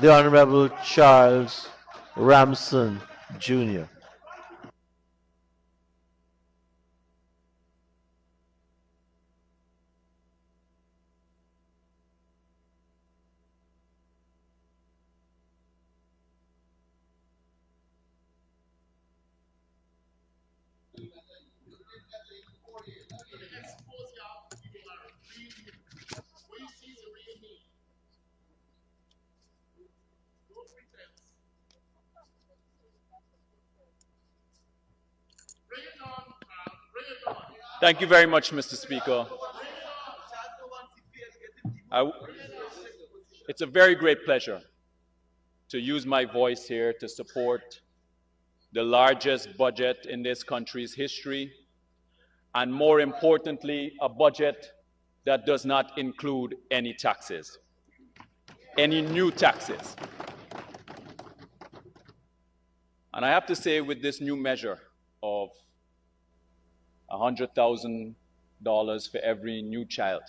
the Honorable Charles Ramson, Jr. Thank you very much, Mr. Speaker. It's a very great pleasure to use my voice here to support the largest budget in this country's history, and more importantly, a budget that does not include any taxes, any new taxes. And I have to say, with this new measure of $100,000 for every new child,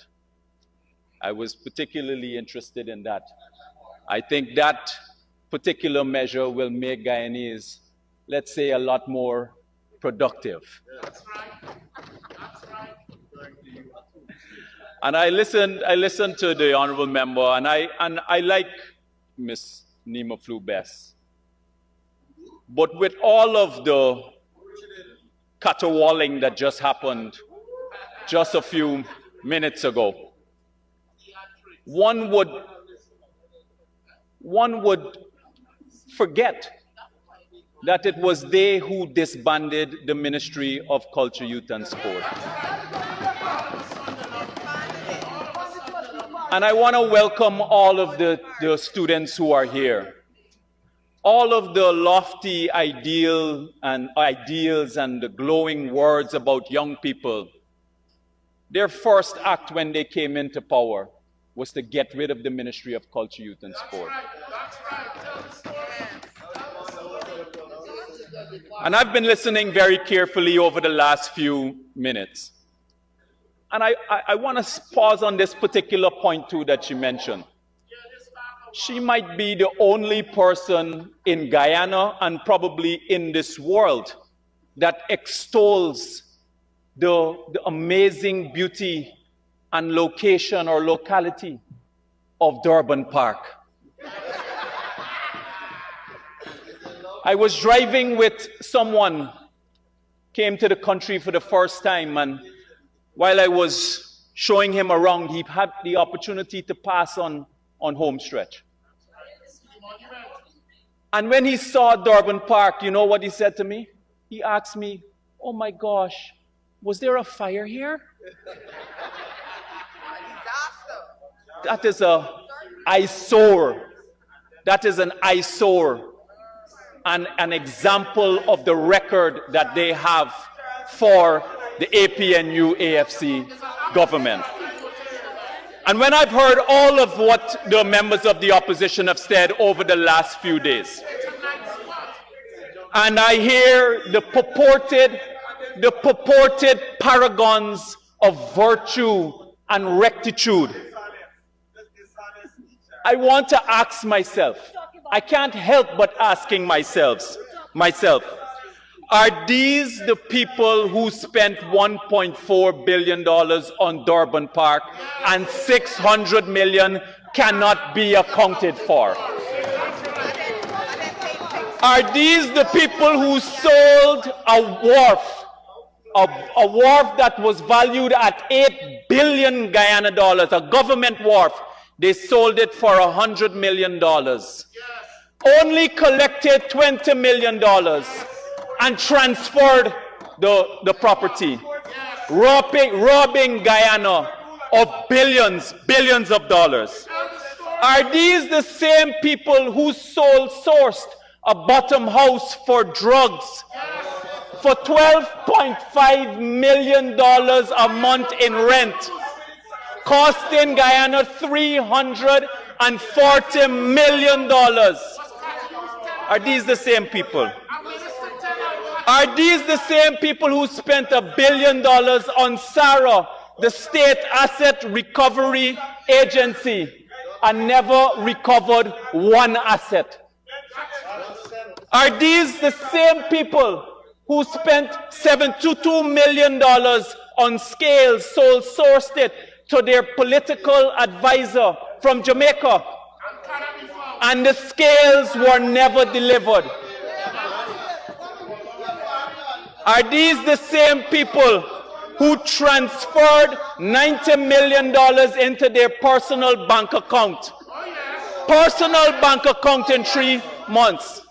I was particularly interested in that. I think that particular measure will make Guyanese, let's say, a lot more productive. That's right. That's right. And I listened to the honorable member, and I like Ms. Nima Flubess. But with all of the caterwauling that just happened just a few minutes ago, one would forget that it was they who disbanded the Ministry of Culture, Youth and Sport. And I want to welcome all of the students who are here. All of the lofty ideals and the glowing words about young people, their first act when they came into power was to get rid of the Ministry of Culture, Youth and Sport. And I've been listening very carefully over the last few minutes. And I want to pause on this particular point too that she mentioned. She might be the only person in Guyana and probably in this world that extols the amazing beauty and location or locality of Durban Park. I was driving with someone, came to the country for the first time, and while I was showing him around, he had the opportunity to pass on home stretch. And when he saw Durban Park, you know what he said to me? He asked me, "Oh my gosh, was there a fire here?" That is an eyesore. That is an eyesore. And an example of the record that they have for the APNU-AFC government. And when I've heard all of what the members of the opposition have said over the last few days, and I hear the purported paragons of virtue and rectitude, I want to ask myself, I can't help but asking myself, are these the people who spent $1.4 billion on Durban Park and $600 million cannot be accounted for? Are these the people who sold a wharf that was valued at 8 billion Guyana dollars, a government wharf? They sold it for $100 million. Only collected $20 million and transferred the property, robbing Guyana of billions of dollars. Are these the same people who sourced a bottom house for drugs for $12.5 million a month in rent, costing Guyana $340 million? Are these the same people? Are these the same people who spent $1 billion on SARA, the State Asset Recovery Agency, and never recovered one asset? Are these the same people who spent $72 million on scales, sole sourced it to their political advisor from Jamaica, and the scales were never delivered? Are these the same people who transferred $90 million into their personal bank account? Personal bank account in 3 months.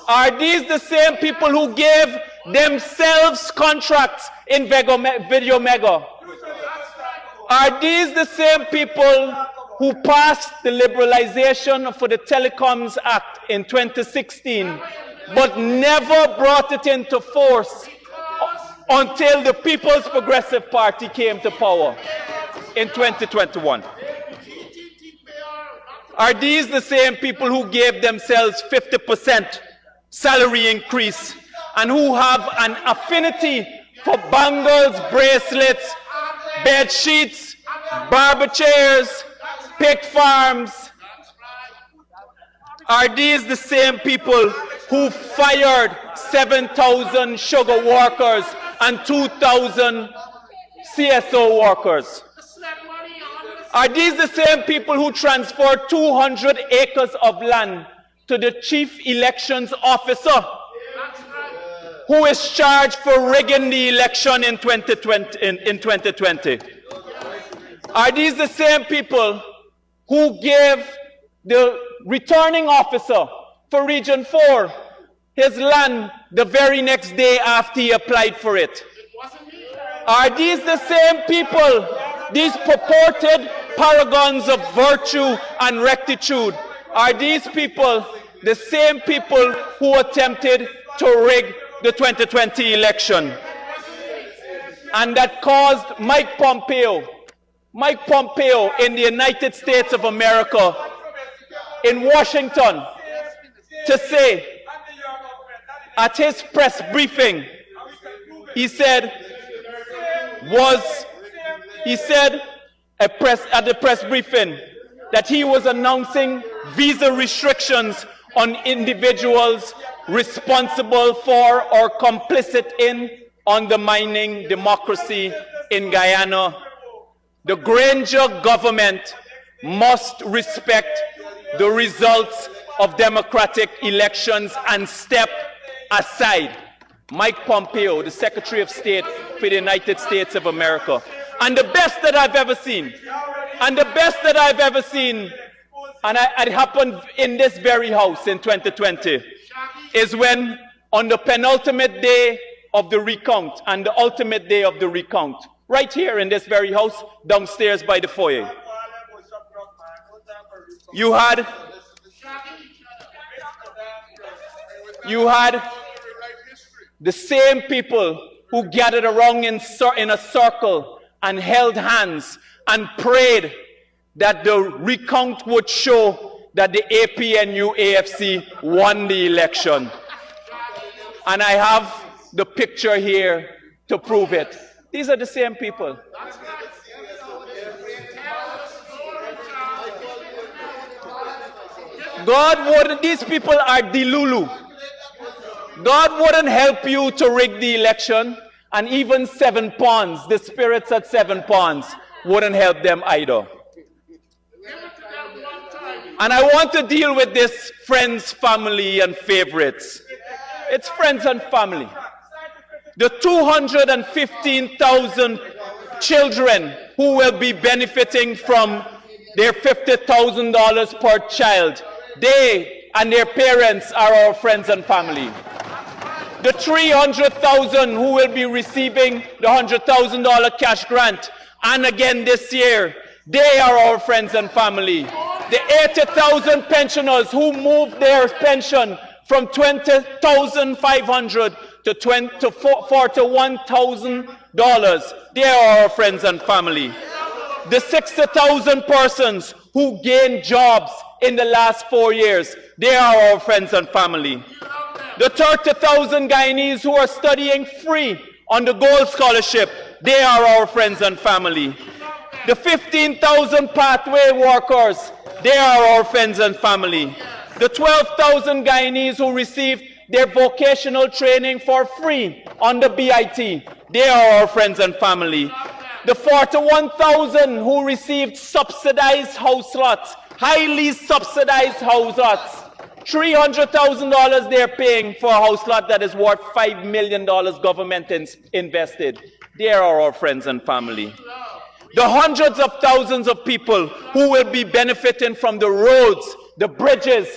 Are these the same people who gave themselves contracts in Video Mega? Are these the same people who passed the Liberalization for the Telecoms Act in 2016, but never brought it into force until the People's Progressive Party came to power in 2021? Are these the same people who gave themselves 50% salary increase and who have an affinity for bangles, bracelets, bed sheets, barber chairs, pig farms? Are these the same people who fired 7,000 sugar workers and 2,000 CSO workers? Are these the same people who transferred 200 acres of land to the chief elections officer, who is charged for rigging the election in 2020? Are these the same people who gave the returning officer for Region 4 his land the very next day after he applied for it? Are these the same people, these purported paragons of virtue and rectitude, are these people the same people who attempted to rig the 2020 election and that caused Mike Pompeo in the United States of America, in Washington, to say at his press briefing, he said at the press briefing that he was announcing visa restrictions on individuals responsible for or complicit in undermining democracy in Guyana. The Granger government must respect the results of democratic elections and step aside. Mike Pompeo, the Secretary of State for the United States of America. And the best that I've ever seen, and it happened in this very house in 2020, is when on the penultimate day of the recount and the ultimate day of the recount, right here in this very house, downstairs by the foyer, you had the same people who gathered around in a circle and held hands and prayed that the recount would show that the APNU AFC won the election. And I have the picture here to prove it. These are the same people. These people are delulu. God wouldn't help you to rig the election, and even 7 pawns, the spirits at 7 pawns, wouldn't help them either. And I want to deal with this friends, family, and favorites. It's friends and family. The 215,000 children who will be benefiting from their $50,000 per child, they and their parents are our friends and family. The 300,000 who will be receiving the $100,000 cash grant, and again this year, they are our friends and family. The 80,000 pensioners who moved their pension from $20,500 to $41,000, they are our friends and family. The 60,000 persons who gained jobs in the last 4 years, they are our friends and family. The 30,000 Guyanese who are studying free on the Gold Scholarship, they are our friends and family. The 15,000 pathway workers They are our friends and family. The 12,000 Guyanese who received their vocational training for free under BIT, they are our friends and family. The 41,000 who received subsidized house lots, highly subsidized house lots, $300,000 they're paying for a house lot that is worth $5 million government invested. They are our friends and family. The hundreds of thousands of people who will be benefiting from the roads, the bridges,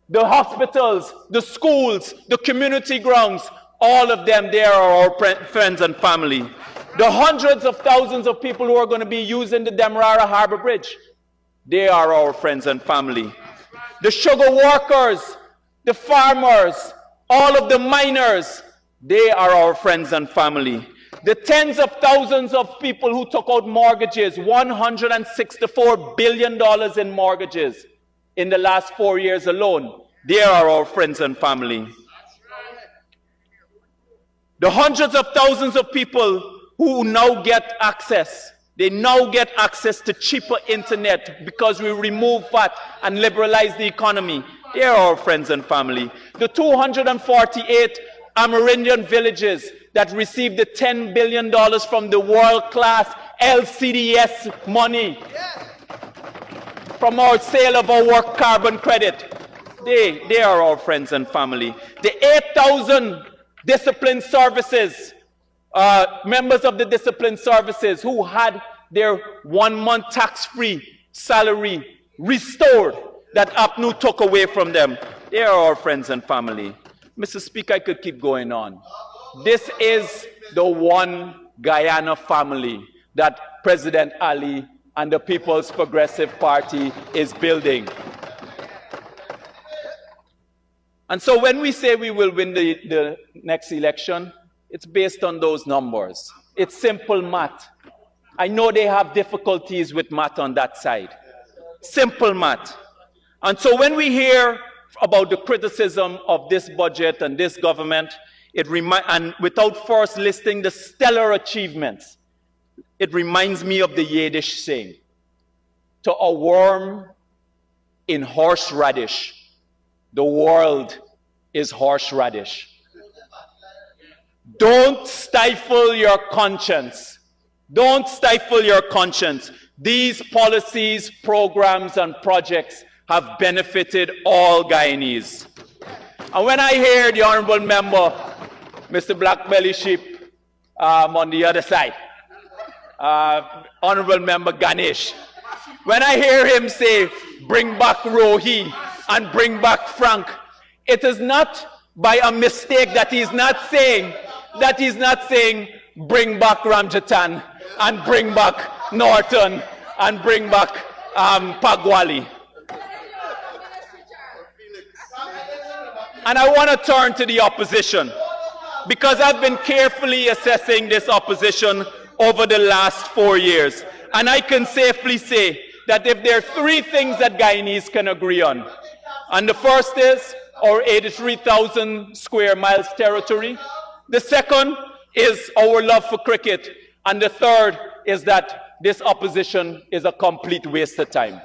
the hospitals, the schools, the community grounds, all of them, they are our friends and family. The hundreds of thousands of people who are going to be using the Demerara Harbor Bridge, they are our friends and family. The sugar workers, the farmers, all of the miners, they are our friends and family. The tens of thousands of people who took out mortgages, $164 billion in mortgages in the last 4 years alone, they are our friends and family. The hundreds of thousands of people who now get access, they now get access to cheaper internet because we remove VAT and liberalize the economy. They are our friends and family. The 248 Amerindian villages that received the $10 billion from the world-class LCDS money from our sale of our carbon credit, they are our friends and family. The 8,000 discipline services, members of the discipline services who had their 1 month tax-free salary restored that APNU took away from them, they are our friends and family. Mr. Speaker, I could keep going on. This is the one Guyana family that President Ali and the People's Progressive Party is building. And so when we say we will win the next election, it's based on those numbers. It's simple math. I know they have difficulties with math on that side. Simple math. And so when we hear about the criticism of this budget and this government, and without first listing the stellar achievements, it reminds me of the Yiddish saying, to a worm in horseradish, the world is horseradish. Don't stifle your conscience. Don't stifle your conscience. These policies, programs, and projects have benefited all Guyanese. And when I hear the honorable member, Mr. Black Belly Sheep, on the other side, honorable member Ganesh, when I hear him say, bring back Rohi and bring back Frank, it is not by a mistake that he's not saying bring back Ramjatan and bring back Norton and bring back Pagwali. And I want to turn to the opposition, because I've been carefully assessing this opposition over the last 4 years. And I can safely say that if there are 3 things that Guyanese can agree on, and the first is our 83,000 square miles territory, the second is our love for cricket, and the third is that this opposition is a complete waste of time.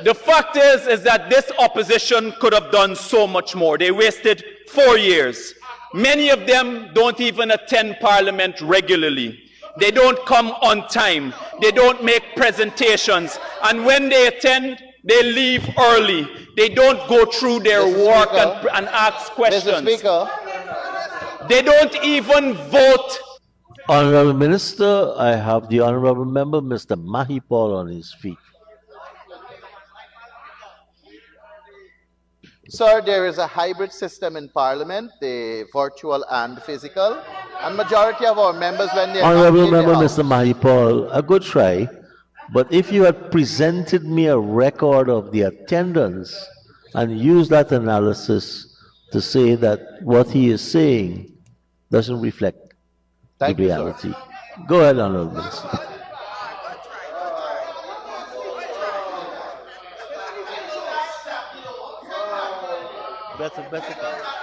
The fact is that this opposition could have done so much more. They wasted 4 years. Many of them don't even attend Parliament regularly. They don't come on time. They don't make presentations. And when they attend, they leave early. They don't go through their work and ask questions. Mr. Speaker. They don't even vote. Honorable Minister, I have the Honorable Member, Mr. Mahipal, on his feet. Sir, there is a hybrid system in Parliament, the virtual and physical, and majority of our members, when they are Honorable Member, Mr. Mahipal, a good try, but if you had presented me a record of the attendance and used that analysis to say that what he is saying doesn't reflect the reality. Go ahead, Honorable Minister.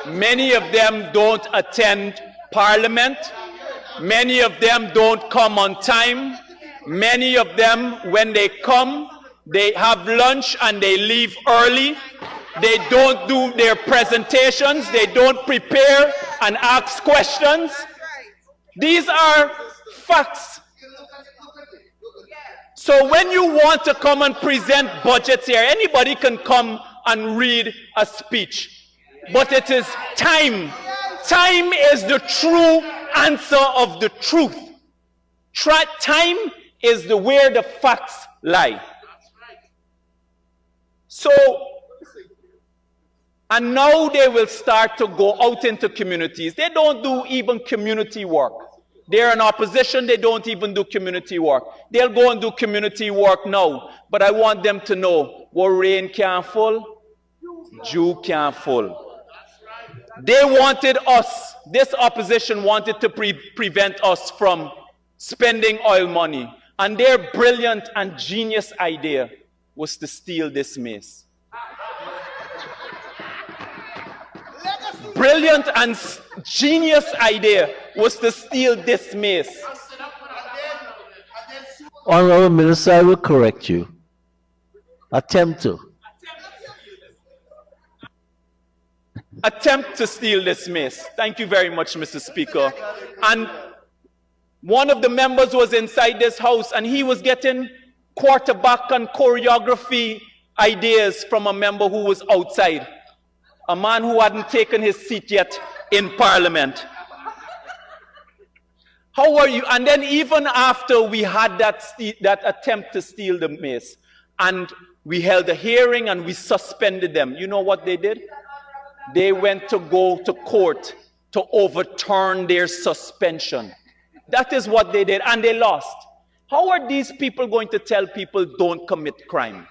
Many of them don't attend Parliament. Many of them don't come on time. Many of them, when they come, they have lunch and they leave early. They don't do their presentations. They don't prepare and ask questions. These are facts. So when you want to come and present budgets here, anybody can come and read a speech. But it is time. Time is the true answer of the truth. Time is where the facts lie. So, and now they will start to go out into communities. They don't do even community work. They're in opposition, they don't even do community work. They'll go and do community work now. But I want them to know, what rain can't fall, dew can't fall. They wanted us, this opposition wanted to prevent us from spending oil money. And their brilliant and genius idea was to steal this maize. Brilliant and genius idea was to steal this maize. Honorable Minister, I will correct you. Attempt to. Attempt to steal this maize. Thank you very much, Mr. Speaker. And one of the members was inside this house and he was getting quarterback and choreography ideas from a member who was outside. A man who hadn't taken his seat yet in Parliament. How are you? And then even after we had that attempt to steal the maize, and we held a hearing and we suspended them, you know what they did? They went to go to court to overturn their suspension. That is what they did, and they lost. How are these people going to tell people don't commit crime?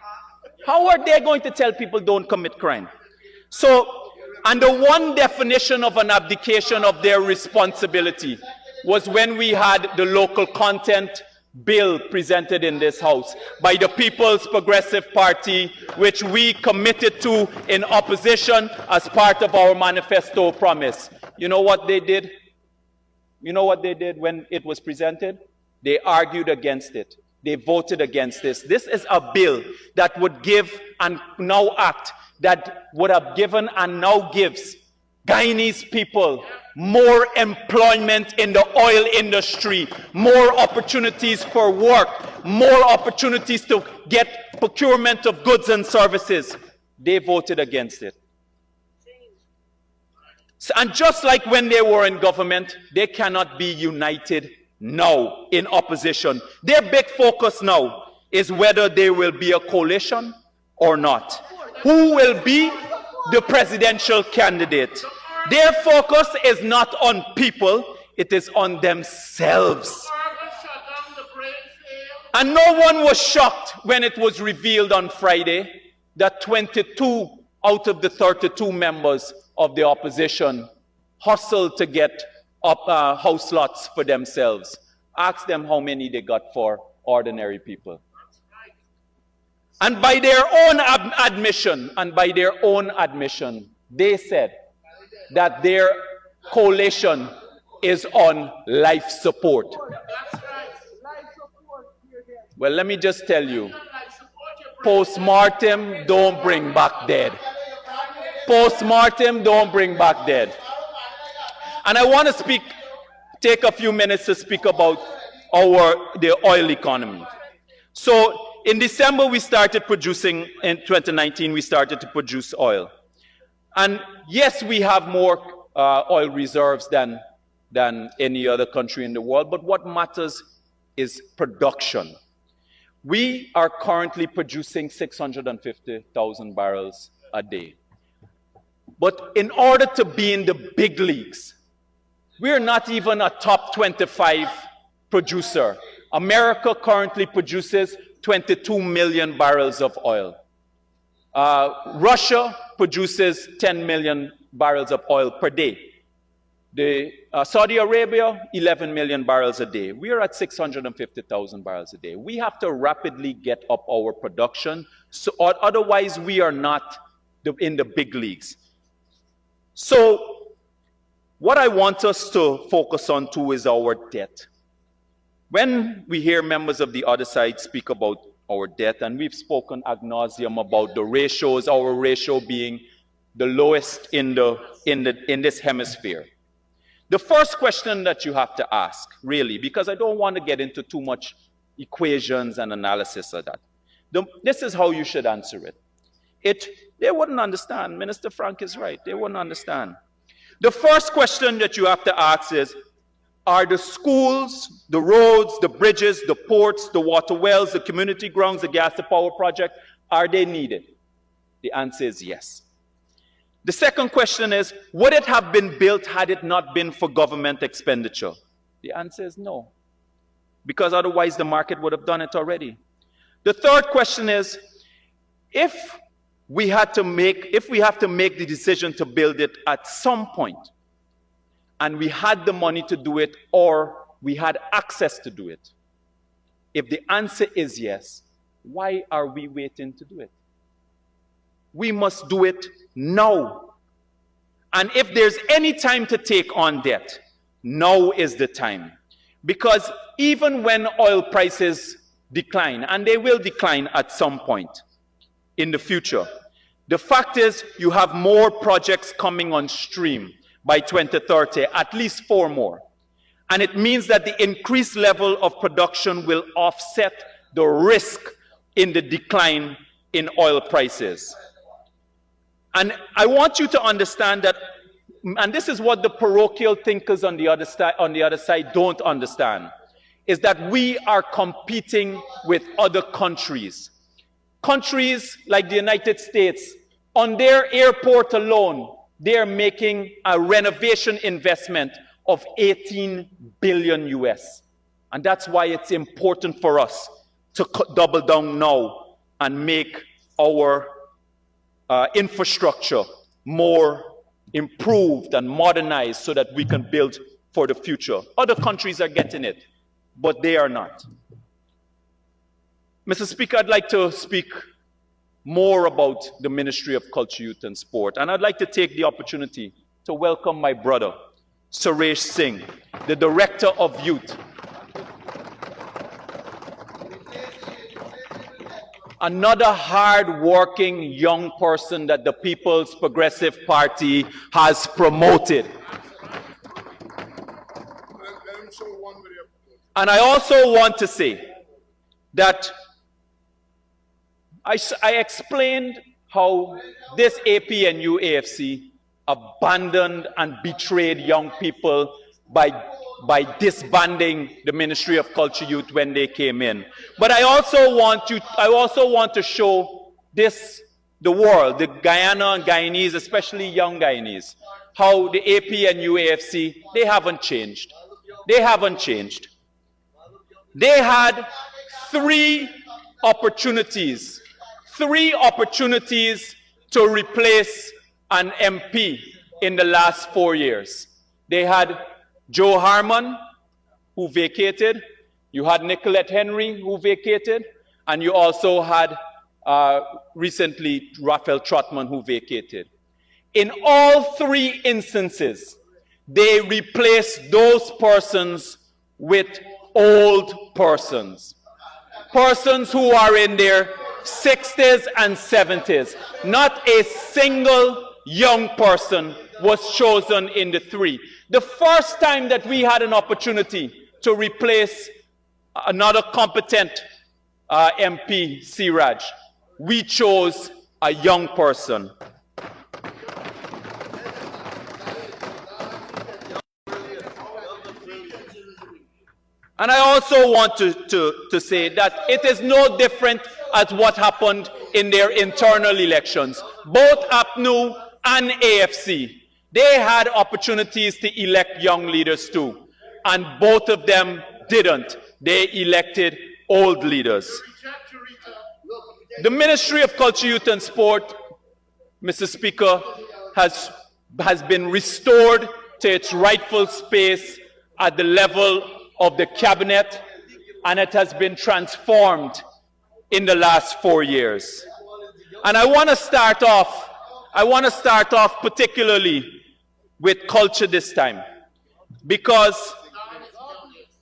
How are they going to tell people don't commit crime? So, and the one definition of an abdication of their responsibility was when we had the local content bill presented in this house by the People's Progressive Party, which we committed to in opposition as part of our manifesto promise. You know what they did? You know what they did when it was presented? They argued against it. They voted against this. This is a bill that would give and now act, that would have given and now gives Guyanese people more employment in the oil industry, more opportunities for work, more opportunities to get procurement of goods and services. They voted against it. So, and just like when they were in government, they cannot be united now in opposition. Their big focus now is whether there will be a coalition or not. Who will be the presidential candidate? Their focus is not on people, it is on themselves. And no one was shocked when it was revealed on Friday that 22 out of the 32 members of the opposition hustled to get house lots for themselves. Ask them how many they got for ordinary people. And by their own admission, they said that their coalition is on life support. Well, let me just tell you, post-mortem don't bring back dead. Post-mortem don't bring back dead. And I want to take a few minutes to speak about the oil economy. So in December, we started producing, in 2019, we started to produce oil. And yes, we have more oil reserves than any other country in the world, but what matters is production. We are currently producing 650,000 barrels a day. But in order to be in the big leagues, we're not even a top 25 producer. America currently produces 22 million barrels of oil. Russia produces 10 million barrels of oil per day. Saudi Arabia, 11 million barrels a day. We are at 650,000 barrels a day. We have to rapidly get up our production, so otherwise we are not in the big leagues. So what I want us to focus on too is our debt. When we hear members of the other side speak about our debt, and we've spoken ad nauseum about the ratios, our ratio being the lowest in this hemisphere. The first question that you have to ask, really, because I don't want to get into too much equations and analysis of that. This is how you should answer it. They wouldn't understand. Minister Frank is right. They wouldn't understand. The first question that you have to ask is, are the schools, the roads, the bridges, the ports, the water wells, the community grounds, the gas to power project, are they needed? The answer is yes. The second question is, would it have been built had it not been for government expenditure? The answer is no, because otherwise the market would have done it already. The third question is, if we have to make the decision to build it at some point, and we had the money to do it, or we had access to do it, if the answer is yes, why are we waiting to do it? We must do it now. And if there's any time to take on debt, now is the time. Because even when oil prices decline, and they will decline at some point in the future, the fact is you have more projects coming on stream by 2030, at least 4 more. And it means that the increased level of production will offset the risk in the decline in oil prices. And I want you to understand that, and this is what the parochial thinkers on the other side don't understand, is that we are competing with other countries. Countries like the United States, on their airport alone, they're making a renovation investment of 18 billion US. And that's why it's important for us to double down now and make our infrastructure more improved and modernized so that we can build for the future. Other countries are getting it, but they are not. Mr. Speaker, I'd like to speak more about the Ministry of Culture, Youth and Sport. And I'd like to take the opportunity to welcome my brother, Suresh Singh, the Director of Youth. Another hard-working young person that the People's Progressive Party has promoted. And I also want to say that I explained how this APNU AFC abandoned and betrayed young people by disbanding the Ministry of Culture Youth when they came in. But I also want to show the world, the Guyana and Guyanese, especially young Guyanese, how the APNU AFC, they haven't changed. They haven't changed. They had 3 opportunities to replace an MP in the last 4 years. They had Joe Harmon, who vacated. You had Nicolette Henry, who vacated. And you also had recently Raphael Trotman, who vacated. In all 3 instances, they replaced those persons with old persons. Persons who are in their 60s and 70s. Not a single young person was chosen in the 3. The first time that we had an opportunity to replace another competent MP, Siraj, we chose a young person. And I also want to say that it is no different as what happened in their internal elections. Both APNU and AFC, they had opportunities to elect young leaders too. And both of them didn't. They elected old leaders. The Ministry of Culture, Youth and Sport, Mr. Speaker, has been restored to its rightful space at the level of the cabinet, and it has been transformed in the last 4 years. And I want to start off particularly with culture this time, because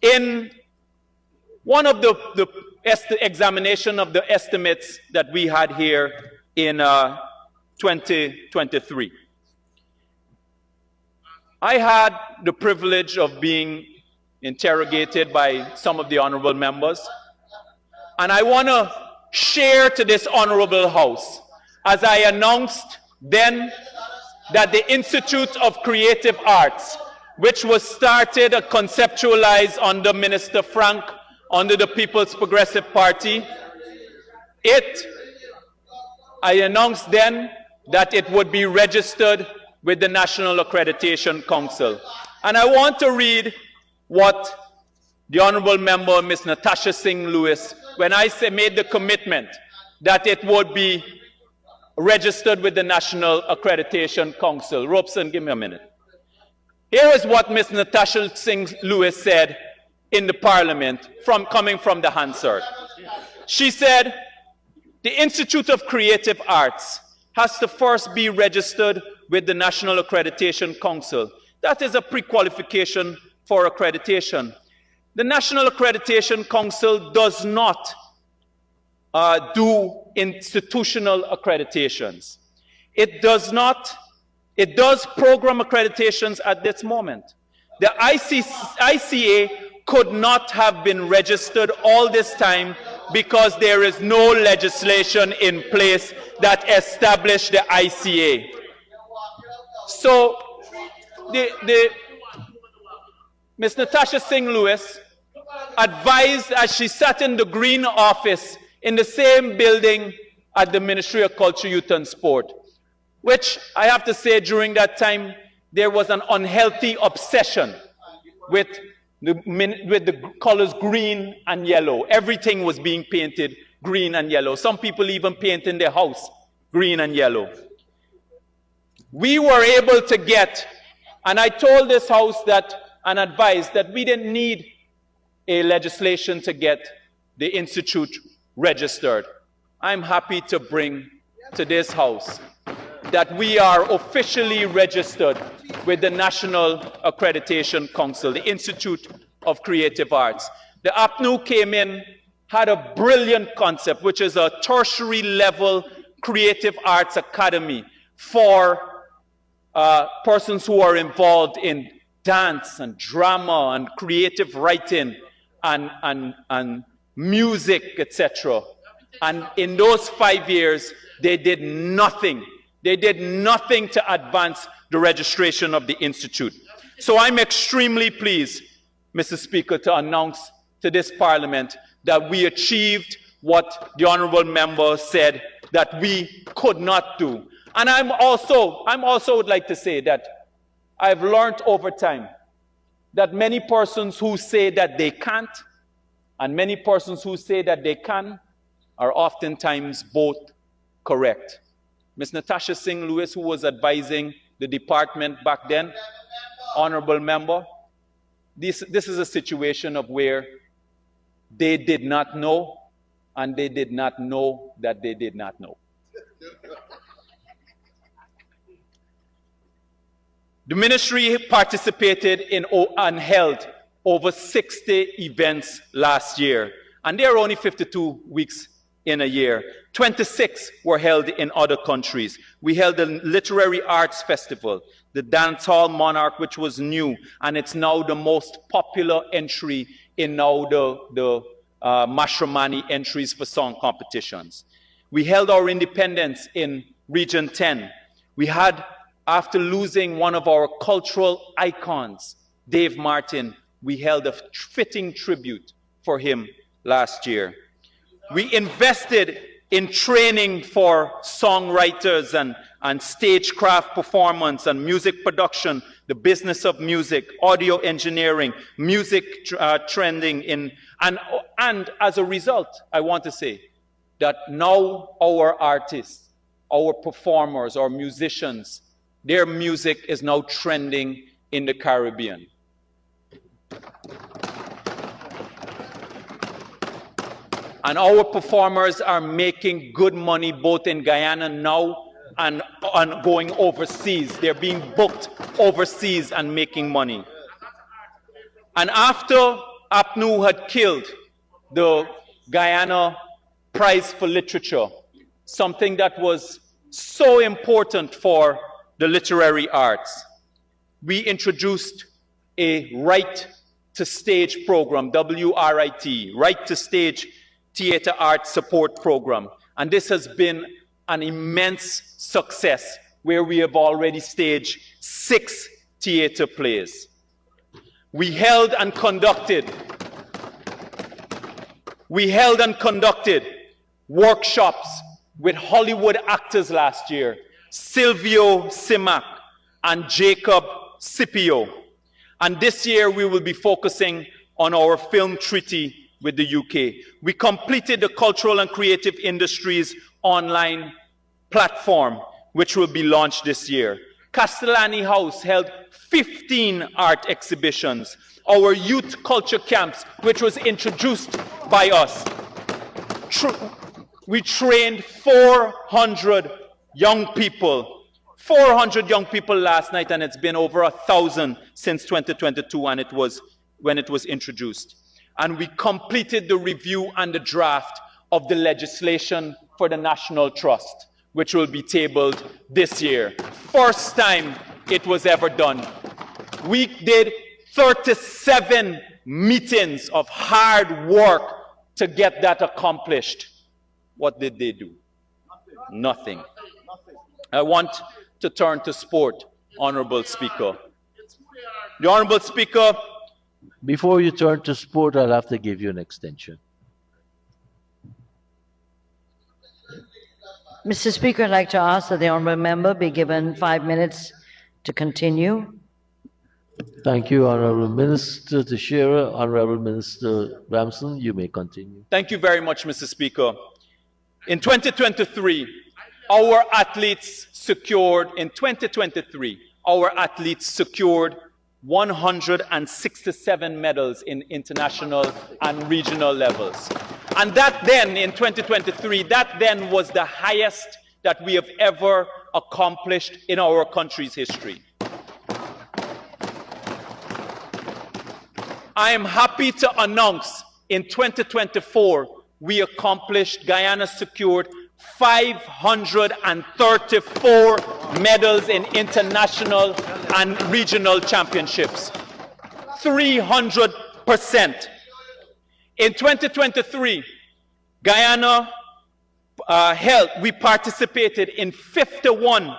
in one of the examination of the estimates that we had here in 2023. I had the privilege of being interrogated by some of the honorable members, and I want to share to this honorable House, as I announced then, that the Institute of Creative Arts, which was started and conceptualized under Minister Frank, under the People's Progressive Party, I announced then that it would be registered with the National Accreditation Council. And I want to read what the Honorable Member, Ms. Natasha Singh Lewis, when I made the commitment that it would be registered with the National Accreditation Council. Robson, give me a minute. Here is what Ms. Natasha Singh Lewis said in the Parliament, coming from the Hansard. She said, the Institute of Creative Arts has to first be registered with the National Accreditation Council. That is a pre-qualification for accreditation. The National Accreditation Council does not do institutional accreditations. It does program accreditations at this moment. The ICA could not have been registered all this time because there is no legislation in place that established the ICA. So, Ms. Natasha Singh Lewis advised, as she sat in the Green office in the same building at the Ministry of Culture, Youth and Sport, which I have to say during that time there was an unhealthy obsession with the colors green and yellow. Everything was being painted green and yellow. Some people even painting their house green and yellow. We were able to get, and I told this House that, and advised that we didn't need a legislation to get the Institute registered. I'm happy to bring to this House that we are officially registered with the National Accreditation Council, the Institute of Creative Arts. The APNU came in, had a brilliant concept, which is a tertiary level creative arts academy for persons who are involved in dance and drama and creative writing and music, etc. And in those 5 years, they did nothing. They did nothing to advance the registration of the Institute. So I'm extremely pleased, Mr. Speaker, to announce to this Parliament that we achieved what the Honourable Member said that we could not do. And I'm also would like to say that I've learned over time that many persons who say that they can't and many persons who say that they can are oftentimes both correct. Ms. Natasha Singh Lewis, who was advising the department back then, Honourable Member, this is a situation of where they did not know and they did not know that they did not know. The ministry participated in and held over 60 events last year, and there are only 52 weeks in a year. 26 were held in other countries. We held the Literary Arts Festival, the Dancehall Monarch, which was new, and it's now the most popular entry in now the Mashramani entries for song competitions. We held our independence in Region 10. We had, after losing one of our cultural icons, Dave Martin, we held a fitting tribute for him last year. We invested in training for songwriters and stagecraft performance and music production, the business of music, audio engineering, music trending and as a result, I want to say that now our artists, our performers, our musicians, their music is now trending in the Caribbean. And our performers are making good money both in Guyana now and going overseas. They're being booked overseas and making money. And after APNU had killed the Guyana Prize for Literature, something that was so important for the literary arts. We introduced a Right to Stage program, WRIT, Right to Stage Theatre Art Support Program. And this has been an immense success where we have already staged 6 theatre plays. We held and conducted workshops with Hollywood actors last year, 𝐁𝐔𝐃𝐆𝐄 and 𝐁𝐔𝐃𝐆𝐄. And this year we will be focusing on our film treaty with the UK. We completed the Cultural and Creative Industries online platform, which will be launched this year. Castellani House held 15 art exhibitions. Our youth culture camps, which was introduced by us. We trained 400 young people. 400 young people last night, and it's been over 1,000 since 2022 when it was introduced. And we completed the review and the draft of the legislation for the National Trust, which will be tabled this year. First time it was ever done. We did 37 meetings of hard work to get that accomplished. What did they do? Nothing. I want to turn to sport, Honorable Speaker. The Honorable Speaker. Before you turn to sport, I'll have to give you an extension. Mr. Speaker, I'd like to ask that the honourable member be given 5 minutes to continue. Thank you, Honourable Minister Teixeira. Honourable Minister Ramson, you may continue. Thank you very much, Mr. Speaker. In 2023, our athletes secured 167 medals in international and regional levels. And that then, in 2023, that then was the highest that we have ever accomplished in our country's history. I am happy to announce in 2024, Guyana secured 534 medals in international and regional championships. 300%. In 2023, Guyana we participated in 51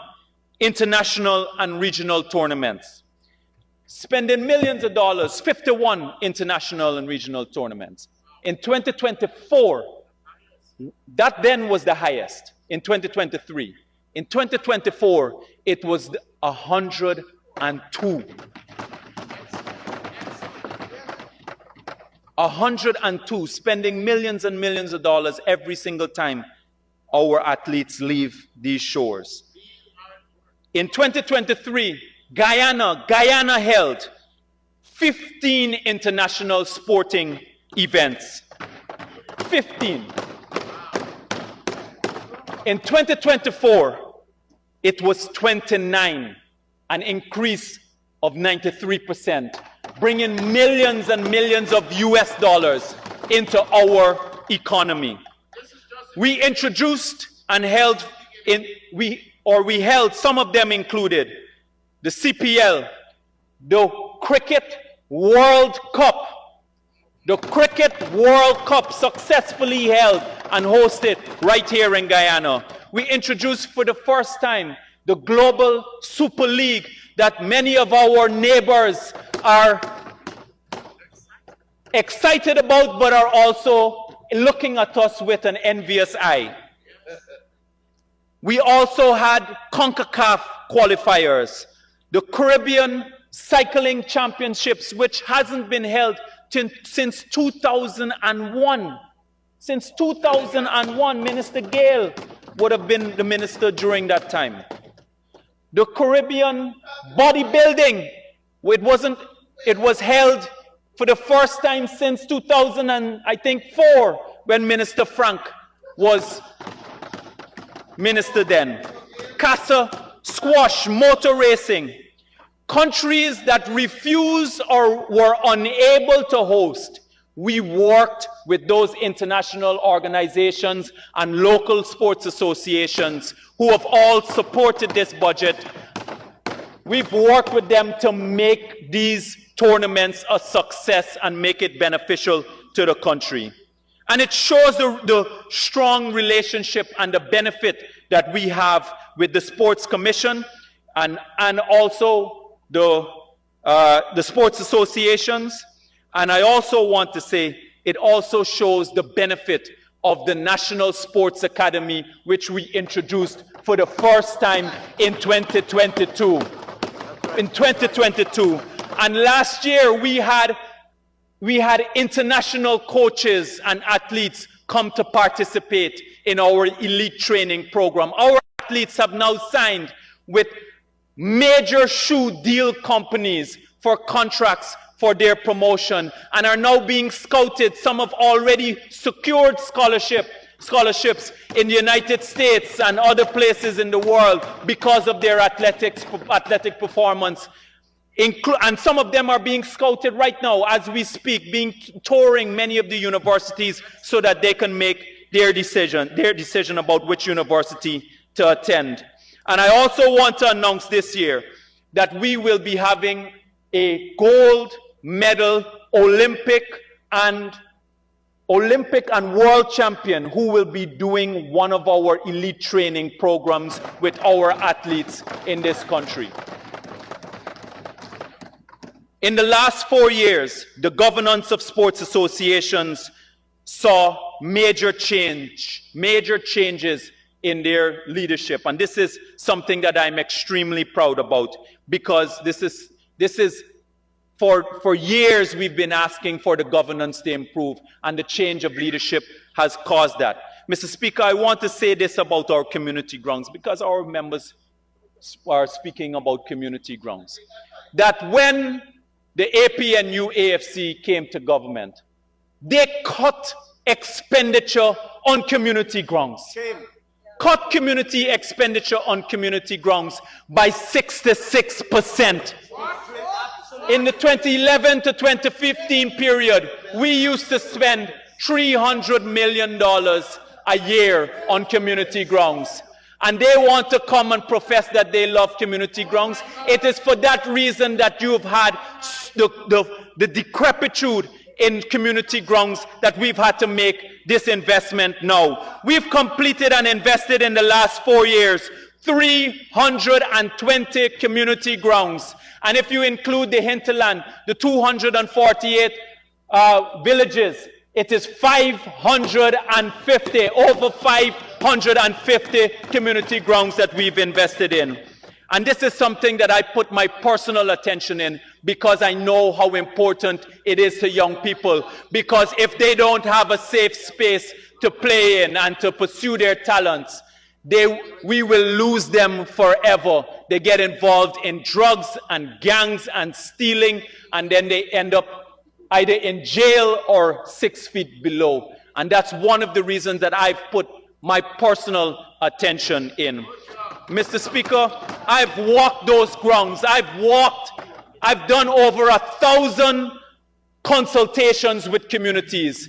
international and regional tournaments, spending millions of dollars, 51 international and regional tournaments. In 2024, that then was the highest in 2023. In 2024, it was 102. 102, spending millions and millions of dollars every single time our athletes leave these shores. In 2023, Guyana held 15 international sporting events. 15. In 2024, it was 29, an increase of 93%, bringing millions and millions of US dollars into our economy. We introduced and held, we held, some of them included, the CPL, the Cricket World Cup. The Cricket World Cup successfully held and hosted right here in Guyana. We introduced for the first time the Global Super League that many of our neighbors are excited about but are also looking at us with an envious eye. We also had CONCACAF qualifiers, the Caribbean Cycling Championships, which hasn't been held since 2001. Since 2001, Minister Gale would have been the minister during that time. The Caribbean bodybuilding, it was held for the first time since 2004, when Minister Frank was minister then. Casa, squash, motor racing. Countries that refused or were unable to host, we worked with those international organizations and local sports associations who have all supported this budget. We've worked with them to make these tournaments a success and make it beneficial to the country. And it shows the strong relationship and the benefit that we have with the Sports Commission and also the sports associations. And I also want to say it also shows the benefit of the National Sports Academy, which we introduced for the first time in 2022. And last year we had international coaches and athletes come to participate in our elite training program. Our athletes have now signed with major shoe deal companies for contracts for their promotion and are now being scouted. Some have already secured scholarships in the United States and other places in the world because of their athletic performance. And some of them are being scouted right now as we speak, touring many of the universities so that they can make their decision about which university to attend. And I also want to announce this year that we will be having a gold medal Olympic and world champion who will be doing one of our elite training programs with our athletes in this country. In the last 4 years, the governance of sports associations saw major changes in their leadership. And this is something that I'm extremely proud about, because this is for years we've been asking for the governance to improve, and the change of leadership has caused that. Mr. Speaker, I want to say this about our community grounds, because our members are speaking about community grounds. That when the APNU AFC came to government, they cut expenditure on community grounds. Cut community expenditure on community grounds by 66%. In the 2011 to 2015 period, we used to spend $300 million a year on community grounds. And they want to come and profess that they love community grounds. It is for that reason that you've had the decrepitude in community grounds that we've had to make this investment now. We've completed and invested in the last 4 years 320 community grounds. And if you include the hinterland, the 248 villages, it is 550, over 550 community grounds that we've invested in. And this is something that I put my personal attention in, because I know how important it is to young people. Because if they don't have a safe space to play in and to pursue their talents, we will lose them forever. They get involved in drugs and gangs and stealing, and then they end up either in jail or 6 feet below. And that's one of the reasons that I've put my personal attention in. Mr. Speaker, I've walked those grounds. I've done over 1,000 consultations with communities,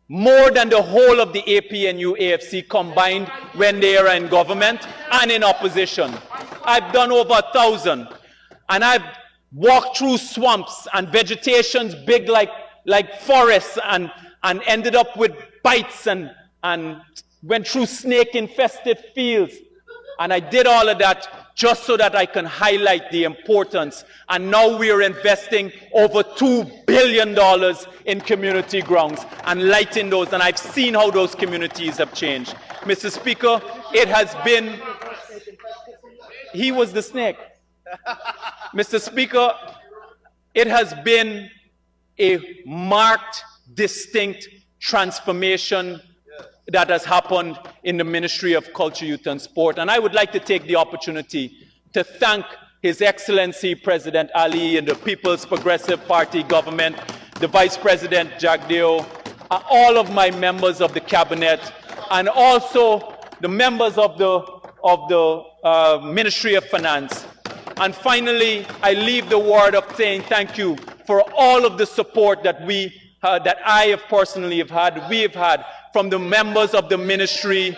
more than the whole of the APNU AFC combined when they are in government and in opposition. I've done over 1,000. And I've walked through swamps and vegetations big like forests, and ended up with bites and went through snake-infested fields. And I did all of that just so that I can highlight the importance. And now we are investing over $2 billion in community grounds and lighting those. And I've seen how those communities have changed. Mr. Speaker, it has been... He was the snake. Mr. Speaker, it has been a marked, distinct transformation that has happened in the Ministry of Culture, Youth and Sport. And I would like to take the opportunity to thank His Excellency President Ali and the People's Progressive Party government, the Vice President Jagdeo, all of my members of the cabinet, and also the members of the Ministry of Finance. And finally, I leave the word of saying thank you for all of the support that we that I have personally had, we have had from the members of the Ministry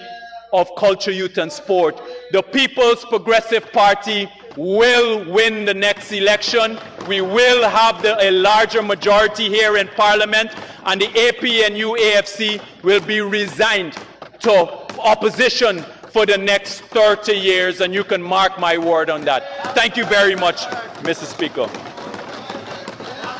of Culture, Youth and Sport. The People's Progressive Party will win the next election. We will have a larger majority here in Parliament, and the APNU AFC will be resigned to opposition for the next 30 years, and you can mark my word on that. Thank you very much, Mr. Speaker.